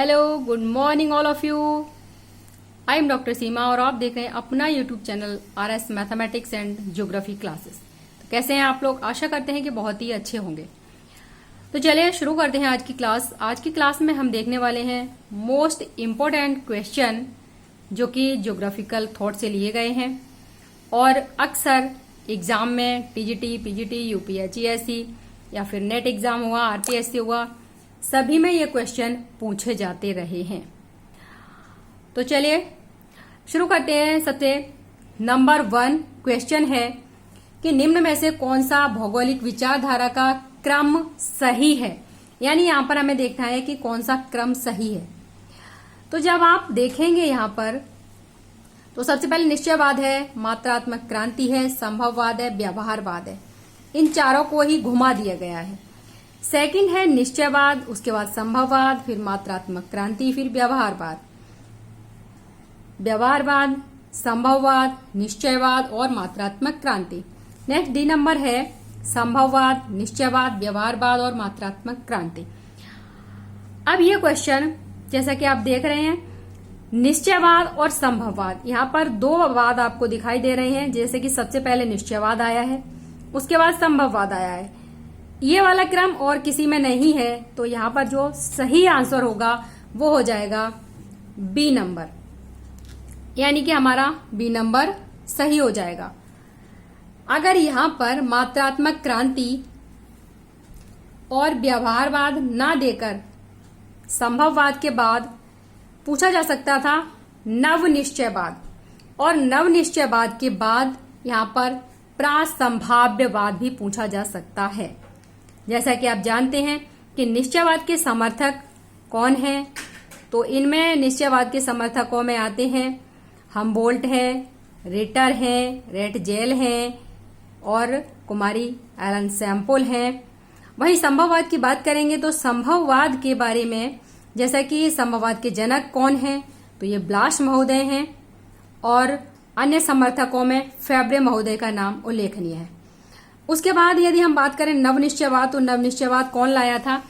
Hello, good morning all of you. I am doctor Seema और आप देख रहे हैं अपना YouTube channel RS mathematics and geography classes. तो कैसे हैं आप लोग? आशा करते हैं कि बहुत ही अच्छे होंगे। तो चलिए शुरू करते हैं आज की क्लास। आज की क्लास में हम देखने वाले हैं मोस्ट इम्पोर्टेंट क्वेश्चन जो कि ज्योग्राफिकल थॉट से लिए गए हैं और अक्सर एग्जाम में TGT, PGT, UPSC या फिर नेट एग्जाम हुआ, RPSC हुआ, सभी में ये क्वेश्चन पूछे जाते रहे हैं। तो चलिए शुरू करते हैं। सबसे नंबर 1 क्वेश्चन है कि निम्न में से कौन सा भौगोलिक विचारधारा का क्रम सही है। यानी यहां पर हमें देखना है कि कौन सा क्रम सही है। तो जब आप देखेंगे यहां पर तो सबसे पहले निश्चयवाद है, मात्रात्मक क्रांति है, संभववाद है, व्यवहारवाद है। इन चारों को ही घुमा दिया गया है। सेकंड है निश्चयवाद, उसके बाद संभववाद, फिर मात्रात्मक क्रांति, फिर व्यवहारवाद। व्यवहारवाद, संभववाद, निश्चयवाद और मात्रात्मक क्रांति। नेक्स्ट D नंबर है संभववाद, निश्चयवाद, व्यवहारवाद और मात्रात्मक क्रांति। अब ये क्वेश्चन जैसा कि आप देख रहे हैं, निश्चयवाद और संभववाद, यहाँ पर दो वाद आपको दिखाई दे रहे हैं। जैसे कि सबसे पहले निश्चयवाद आया है, उसके बाद संभववाद आया है। ये वाला क्रम और किसी में नहीं है, तो यहाँ पर जो सही आंसर होगा वो हो जाएगा B नंबर, यानी कि हमारा B नंबर सही हो जाएगा। अगर यहाँ पर मात्रात्मक क्रांति और व्यवहारवाद ना देकर संभववाद के बाद पूछा जा सकता था नव निश्चयवाद, और नव निश्चयवाद के बाद यहाँ पर प्रासंभाव्यवाद भी पूछा जा सकता है। जैसा कि आप जानते हैं कि निश्चयवाद के समर्थक कौन हैं, तो इनमें निश्चयवाद के समर्थकों में आते हैं हमबोल्ट है, रिटर है, रेटजेल है और कुमारी एलन सैम्पल हैं। वहीं संभववाद की बात करेंगे तो संभववाद के बारे में, जैसा कि संभववाद के जनक कौन हैं, तो ये ब्लाश महोदय हैं और अन्य समर्थकों में फेब्रे महोदय का नाम उल्लेखनीय है। उसके बाद यदि हम बात करें नवनिश्चयवाद, तो नवनिश्चयवाद कौन लाया था?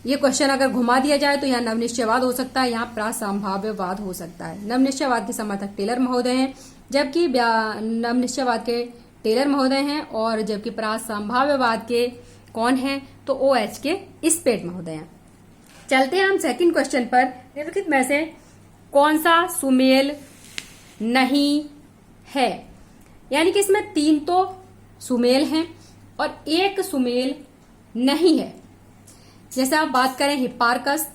ये क्वेश्चन अगर घुमा दिया जाए तो यहाँ नवनिश्चयवाद हो सकता है, यहाँ प्रासंभाव्यवाद हो सकता है। नवनिश्चयवाद के समर्थक टेलर महोदय हैं, जबकि नवनिश्चयवाद के टेलर महोदय हैं, और जबकि प्रासंभाव्यवाद के कौन हैं, तो OH के स्पेट महोदय हैं। चलते हैं हम सेकंड क्वेश्चन पर। निम्नलिखित में से कौन सा सुमेल नहीं है? यानी कि इसमें 3 तो सुमेल हैं और 1 सुमेल नहीं है। जैसे आप बात करें हिप्पार्कस,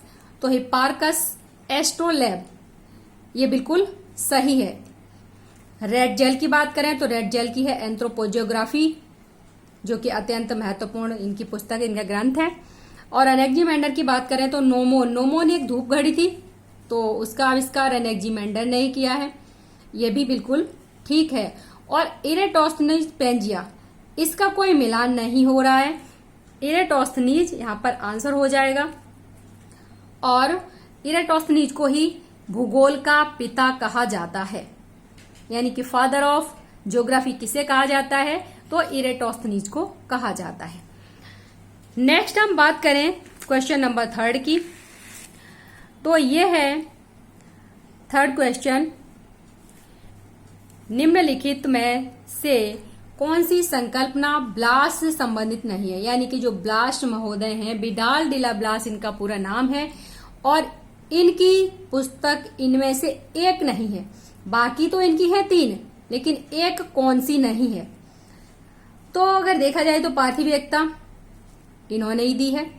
तो हिप्पार्कस एस्ट्रोलैब ये बिल्कुल सही है। रेड जेल की बात करें तो रेड जेल की है एंथ्रोपोजियोग्राफी, जो कि अत्यंत महत्वपूर्ण इनकी पुस्तक, इनका ग्रंथ है। और एनेक्जीमेंडर की बात करें तो नोमोन एक धूप घड़ी थी, तो उसका आविष्कार एनेक्जीमेंडर ने ही किया है, ये भी बिल्कुल ठीक है। और इरेटोस्थनीज पेंजिया, इसका कोई मिलान नहीं हो रहा है। इरेटोस्थनीज यहाँ पर आंसर हो जाएगा, और इरेटोस्थनीज को ही भूगोल का पिता कहा जाता है। यानी कि फादर ऑफ ज्योग्राफी किसे कहा जाता है? तो इरेटोस्थनीज को कहा जाता है। नेक्स्ट हम बात करें क्वेश्चन नंबर 3 की, तो ये है थर्ड क्वेश्चन। निम्नलिखित में से कौन सी संकल्पना ब्लास से संबंधित नहीं है? यानी कि जो ब्लास महोदय हैं, विडाल डिला ब्लास इनका पूरा नाम है, और इनकी पुस्तक इनमें से एक नहीं है। बाकी तो इनकी है 3, लेकिन एक कौन सी नहीं है? तो अगर देखा जाए तो पार्थिव एकता इन्होंने ही दी है,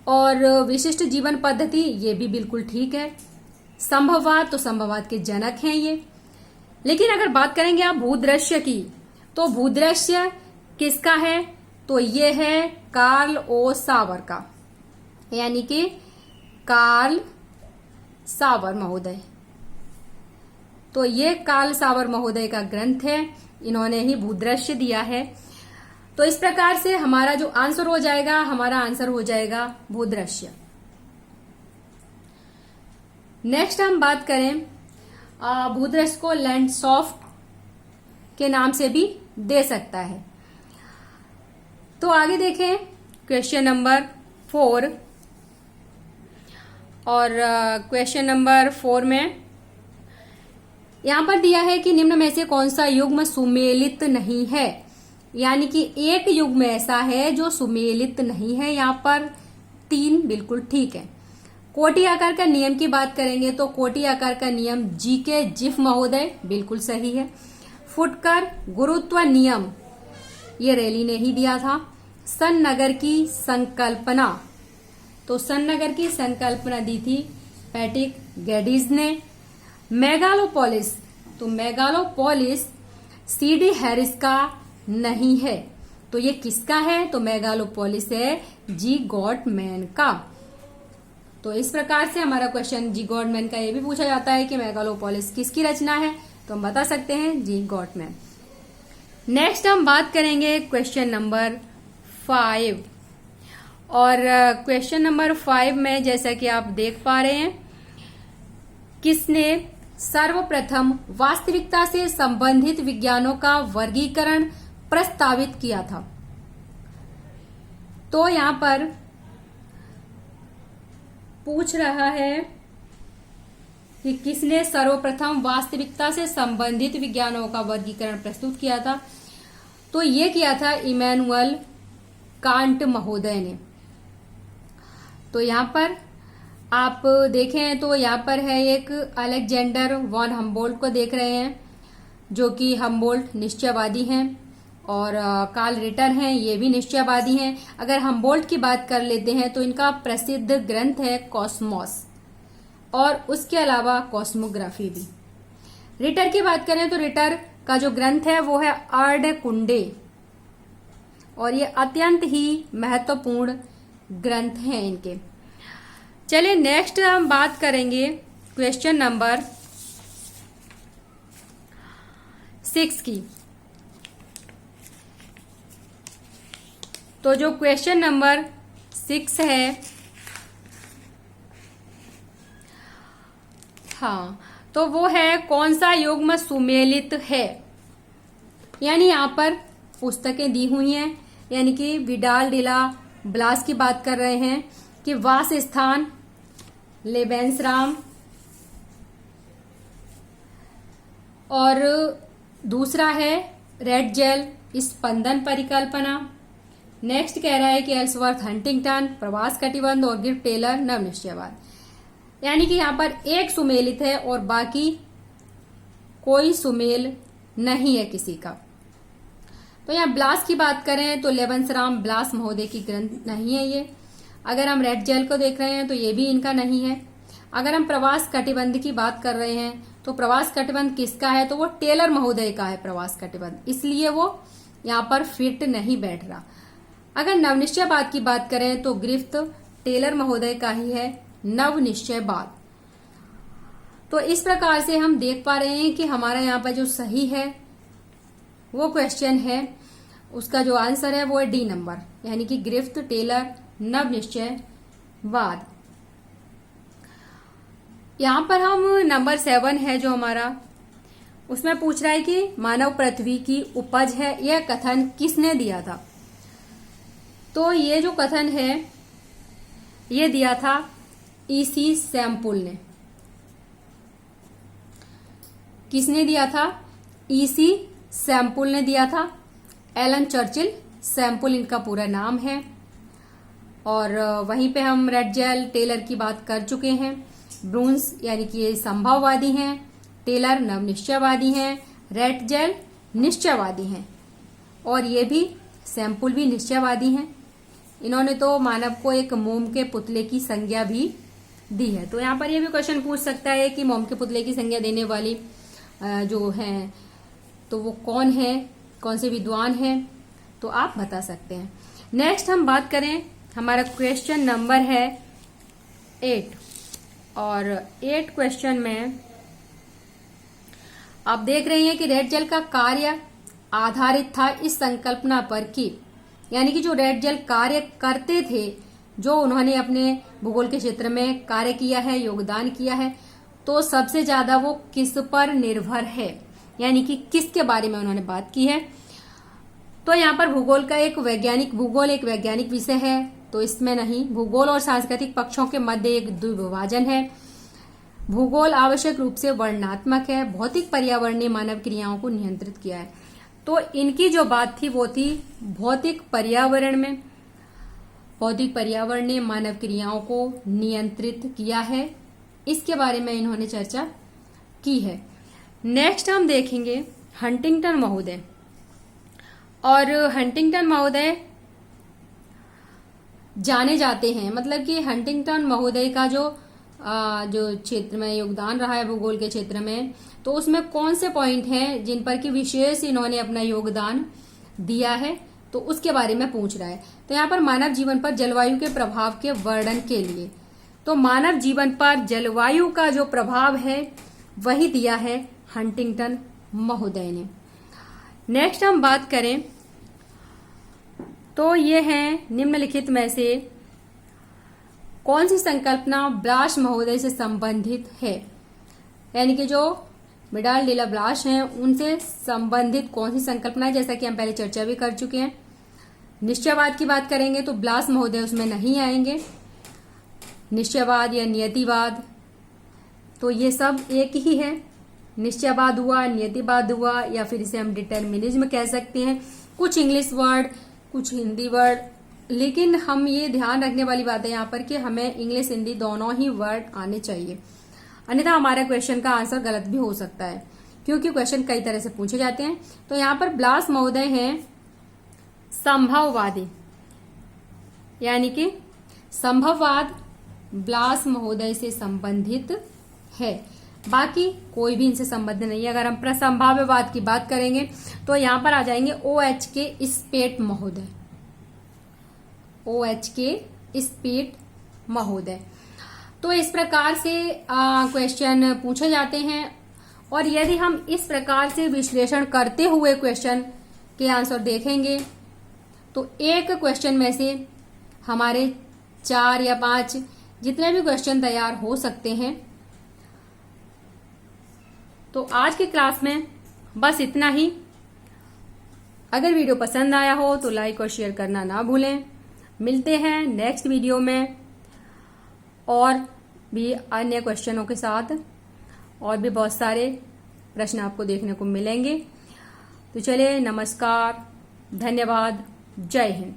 और विशिष्ट जीवन पद्धति ये भी बिल्कुल ठीक है। संभववाद, तो संभववाद के जनक हैं ये। लेकिन अगर बात करेंगे आप भूदृश्य की, तो भूदृश्य किसका है? तो ये है कार्ल ओ सावर का, यानी कि कार्ल सावर महोदय। तो ये कार्ल सावर महोदय का ग्रंथ है, इन्होंने ही भूदृश्य दिया है। तो इस प्रकार से हमारा जो आंसर हो जाएगा, हमारा आंसर हो जाएगा भूदृश्य। नेक्स्ट हम बात करें भूदृश्य को लैंडस्केप के नाम से भी दे सकता है। तो आगे देखें क्वेश्चन नंबर 4, और क्वेश्चन नंबर 4 में यहाँ पर दिया है कि निम्न में से कौन सा युग्म सुमेलित नहीं है, यानी कि एक युग्म ऐसा है जो सुमेलित नहीं है। यहाँ पर 3 बिल्कुल ठीक है। कोटि आकार का नियम की बात करेंगे तो कोटि आकार का नियम जी के जिफ महोदय बिल्कुल सही है। फुटकर गुरुत्व नियम ये रैली ने ही दिया था। सन नगर की संकल्पना, तो सन नगर की संकल्पना दी थी पैट्रिक गेडिज ने। मेगालोपोलिस, तो मेगालोपोलिस सीडी हैरिस का नहीं है, तो ये किसका है, तो मेगालोपोलिस है जी गॉटमैन का। तो इस प्रकार से हमारा क्वेश्चन जी गॉटमैन का ये भी पूछा जाता है कि मेगालोपोलिस किसकी रचना है, तो हम बता सकते हैं जी गॉटमैन। नेक्स्ट हम बात करेंगे क्वेश्चन नंबर 5, और क्वेश्चन नंबर 5 में जैसा कि आप देख पा रहे हैं, किसने सर्वप्रथम वास्तविकता से संबंधित विज्ञानों का वर्गीकरण प्रस्तावित किया था। तो यहां पर पूछ रहा है कि किसने सर्वप्रथम वास्तविकता से संबंधित विज्ञानों का वर्गीकरण प्रस्तुत किया था, तो ये किया था इमैनुअल कांट महोदय ने। तो यहां पर आप देखें तो यहाँ पर है एक अलेक्जेंडर वॉन हम्बोल्ट को देख रहे हैं, जो कि हम्बोल्ट निश्चयवादी हैं, और कार्ल रिटर हैं, ये भी निश्चयवादी हैं। अगर हम्बोल्ट की बात कर लेते हैं तो इनका प्रसिद्ध ग्रंथ है कॉस्मोस, और उसके अलावा कॉस्मोग्राफी भी। रिटर की बात करें तो रिटर का जो ग्रंथ है वो है अर्ड कुंडे, और ये अत्यंत ही महत्वपूर्ण ग्रंथ हैं इनके। चलिए नेक्स्ट हम बात करेंगे क्वेश्चन नंबर 6 की। तो जो क्वेश्चन नंबर 6 है, हाँ, तो वो है कौन सा युग्म सुमेलित है। यानी यहाँ पर पुस्तकें दी हुई हैं, यानी कि विडाल डिला ब्लास की बात कर रहे हैं कि वास स्थान लेबेंसराम, और दूसरा है रेड जेल स्पंदन परिकल्पना। नेक्स्ट कह रहा है कि एल्सवर्थ हंटिंगटन प्रवास कटिबंध और गिफ्ट टेलर नवनिश्चयवाद। यानी कि यहाँ पर एक सुमेलित है और बाकी कोई सुमेल नहीं है किसी का। तो यहाँ ब्लास की बात करें तो लेबेंसराम ब्लास महोदय की ग्रंथ नहीं है ये। अगर हम रेड जेल को देख रहे हैं तो ये भी इनका नहीं है। अगर हम प्रवास कटिबंध की बात कर रहे हैं तो प्रवास कटिबंध किसका है, तो वो टेलर महोदय का है प्रवास कटिबंध, इसलिए वो यहाँ पर फिट नहीं बैठ रहा। अगर नवनिश्चयवाद की बात करें तो गिफ्ट टेलर महोदय का ही है नवनिश्चयवाद। तो इस प्रकार से हम देख पा रहे हैं कि हमारा यहाँ पर जो सही है वो क्वेश्चन है, उसका जो आंसर है वो है डी नंबर, यानी कि गिफ्ट टेलर नवनिश्चयवाद। यहाँ पर हम नंबर 7 है जो हमारा, उसमें पूछ रहा है कि मानव पृथ्वी की उपज है, यह कथन किसने दिया था। तो ये जो कथन है ये दिया था ईसी सैम्पुल ने। किसने दिया था, ईसी सैम्पुल ने दिया था। एलन चर्चिल सैम्पुल इनका पूरा नाम है। और वहीं पे हम रेड जेल टेलर की बात कर चुके हैं। ब्रून्स यानी कि ये संभववादी हैं, टेलर नवनिश्चयवादी हैं, रेड जेल निश्चयवादी हैं, और ये भी सैम्पुल भी निश्चयवादी हैं। इन्होंने तो मानव को एक मोम के पुतले की संज्ञा भी दी है। तो यहाँ पर ये भी क्वेश्चन पूछ सकता है कि मोम के पुतले की संज्ञा देने वाली जो हैं तो वो कौन है, कौन से विद्वान हैं, तो आप बता सकते हैं। नेक्स्ट हम बात करें, हमारा क्वेश्चन नंबर है 8, और 8 क्वेश्चन में आप देख रहे हैं कि रेड जेल का कार्य आधारित था इस संकल्पना पर कि, यानी कि जो रेड जेल कार्य करते थे, जो उन्होंने अपने भूगोल के क्षेत्र में कार्य किया है, योगदान किया है, तो सबसे ज्यादा वो किस पर निर्भर है, यानी कि किसके बारे में उन्होंने बात की है। तो यहाँ पर भूगोल का भूगोल एक वैज्ञानिक विषय है, तो इसमें नहीं। भूगोल और सांस्कृतिक पक्षों के मध्य एक द्विविभाजन है। भूगोल आवश्यक रूप से वर्णनात्मक है। भौतिक पर्यावरणीय मानव क्रियाओं को नियंत्रित किया है। तो इनकी जो बात थी वो थी भौतिक पर्यावरण में, भौतिक पर्यावरणीय मानव क्रियाओं को नियंत्रित किया है, इसके बारे में इन्होंने चर्चा की है। नेक्स्ट हम देखेंगे हंटिंगटन महोदय। और हंटिंगटन महोदय जाने जाते हैं, मतलब कि हंटिंगटन महोदय का जो क्षेत्र में योगदान रहा है भूगोल के क्षेत्र में, तो उसमें कौन से पॉइंट हैं जिन पर कि विशेष इन्होंने अपना योगदान दिया है, तो उसके बारे में पूछ रहा है। तो यहाँ पर मानव जीवन पर जलवायु के प्रभाव के वर्णन के लिए, तो मानव जीवन पर जलवायु का जो प्रभाव है वही दिया है हंटिंगटन महोदय ने। नेक्स्ट हम बात करें तो ये है निम्नलिखित में से कौन सी संकल्पना ब्लाश महोदय से संबंधित है, यानी कि जो मिडाल डीला ब्लाश हैं उनसे संबंधित कौन सी संकल्पना है, जैसा कि हम पहले चर्चा भी कर चुके हैं। निश्चयवाद की बात करेंगे तो ब्लाश महोदय उसमें नहीं आएंगे। निश्चयवाद या नियतिवाद, तो ये सब एक ही है। निश्चयवाद हुआ, नियतिवाद हुआ, या फिर इसे हम डिटर्मिनिज्म कह सकते हैं। कुछ इंग्लिश वर्ड, कुछ हिंदी वर्ड, लेकिन हम ये ध्यान रखने वाली बात है यहाँ पर कि हमें इंग्लिश हिंदी दोनों ही वर्ड आने चाहिए, अन्यथा हमारे क्वेश्चन का आंसर गलत भी हो सकता है, क्योंकि क्वेश्चन कई तरह से पूछे जाते हैं। तो यहाँ पर ब्लास महोदय हैं संभववादी, यानी कि संभववाद ब्लास महोदय से संबंधित है, बाकी कोई भी इनसे संबंध नहीं है। अगर हम प्रसंभाव्यवाद की बात करेंगे तो यहां पर आ जाएंगे OH स्पेट महोदय, OH स्पेट महोदय। तो इस प्रकार से क्वेश्चन पूछे जाते हैं, और यदि हम इस प्रकार से विश्लेषण करते हुए क्वेश्चन के आंसर देखेंगे तो एक क्वेश्चन में से हमारे 4 या 5 जितने भी क्वेश्चन तैयार हो सकते हैं। तो आज की क्लास में बस इतना ही। अगर वीडियो पसंद आया हो तो लाइक और शेयर करना ना भूलें। मिलते हैं नेक्स्ट वीडियो में और भी अन्य क्वेश्चनों के साथ, और भी बहुत सारे प्रश्न आपको देखने को मिलेंगे। तो चलिए, नमस्कार, धन्यवाद, जय हिंद।